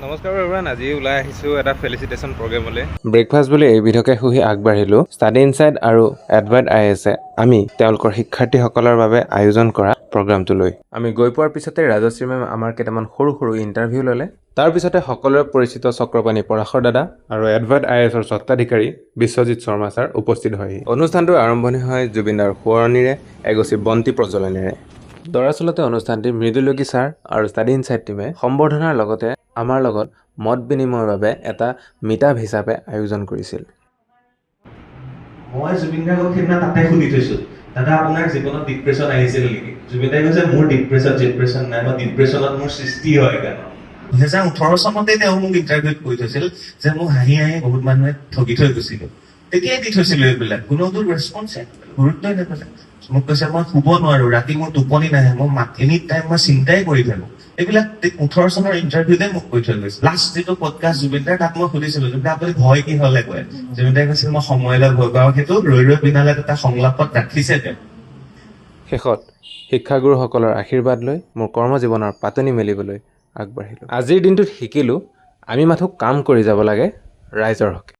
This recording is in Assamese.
নমস্কাৰ এভৰিৱান, আজি ওলাই আহিছোঁ এটা ফেলিচিটেশ্যন প্ৰগ্ৰেমলৈ। ব্ৰেকফাষ্ট বুলি এইবিধকে শুহি আগবাঢ়িলোঁ ষ্টাডি ইনচাইড আৰু এডভাইট IASে আমি তেওঁলোকৰ শিক্ষাৰ্থীসকলৰ বাবে আয়োজন কৰা প্ৰগ্ৰামটোলৈ। আমি গৈ পোৱাৰ পিছতে ৰাজশ্ৰী মেম আমাৰ কেইটামান সৰু সৰু ইণ্টাৰভিউ ল'লে। তাৰ পিছতে সকলোৰে পৰিচিত চক্ৰপাণী পৰাশৰ দাদা আৰু এডভাইট IASৰ স্বত্বাধিকাৰী বিশ্বজিৎ শৰ্মা ছাৰ উপস্থিত হয়হি। অনুষ্ঠানটোৰ আৰম্ভণি হয় জুবিনদাৰ সোঁৱৰণিৰে এগছি বন্তি প্ৰজ্বলনেৰে। দৰাচলতে অনুষ্ঠানটি মৃদুলোকী ছাৰ আৰু ষ্টাডি ইনচাইড টিমে সম্বৰ্ধনাৰ লগতে আমাৰ লগত মত বিনিময়ৰ বাবে এটা মিটাপ হিচাপে আয়োজন কৰিছিল। মই জুবিন দাক সেইদিনা তাতে শুনি থৈছো, দাদা আপোনাৰ জীৱনত ডিপ্ৰেছন আহিছিল নেকি? জুবিন দাই কৈছে মোৰ ডিপ্ৰেছন নাই, মই ডিপ্ৰেছনত মোৰ সৃষ্টি হয় গান। 2018 চনতে তেওঁ মোক ইণ্টাৰভিউত কৈ থৈছিল যে মোক হাঁহি হাঁহি বহুত মানুহে ঠগি থৈ গৈছিল। তেতিয়াই দি থৈছিলো এইবিলাক, কোনোতো ৰেছপন্সে গুৰুত্বই নাপালে। মোক কৈছে মই শুব নোৱাৰো, ৰাতি মোৰ টোপনি নাহে, মই এনি টাইম মই চিন্তাই কৰি থাকো। এইবিলাক 18 চনৰ ইণ্টাৰভিউতে মোক কৈ থৈ গৈছে। লাষ্ট যিটো পডকাষ্ট জুবিন দাৰ, তাত মই সুধিছিলো জুবিন দা আপুনি ভয় কি হলে কয়? জুবিন দাই কৈছিল মই সময়লৈ ভয় পাওঁ, সেইটো ৰৈ ৰৈ বিনালে এটা সংলাপত ৰাখিছে তেওঁ। শেষত শিক্ষাগুৰুসকলৰ আশীৰ্বাদ লৈ মোৰ কৰ্মজীৱনৰ পাতনি মেলিবলৈ আগবাঢ়িলোঁ। আজিৰ দিনটোত শিকিলোঁ আমি মাথো কাম কৰি যাব লাগে ৰাইজৰ হকে।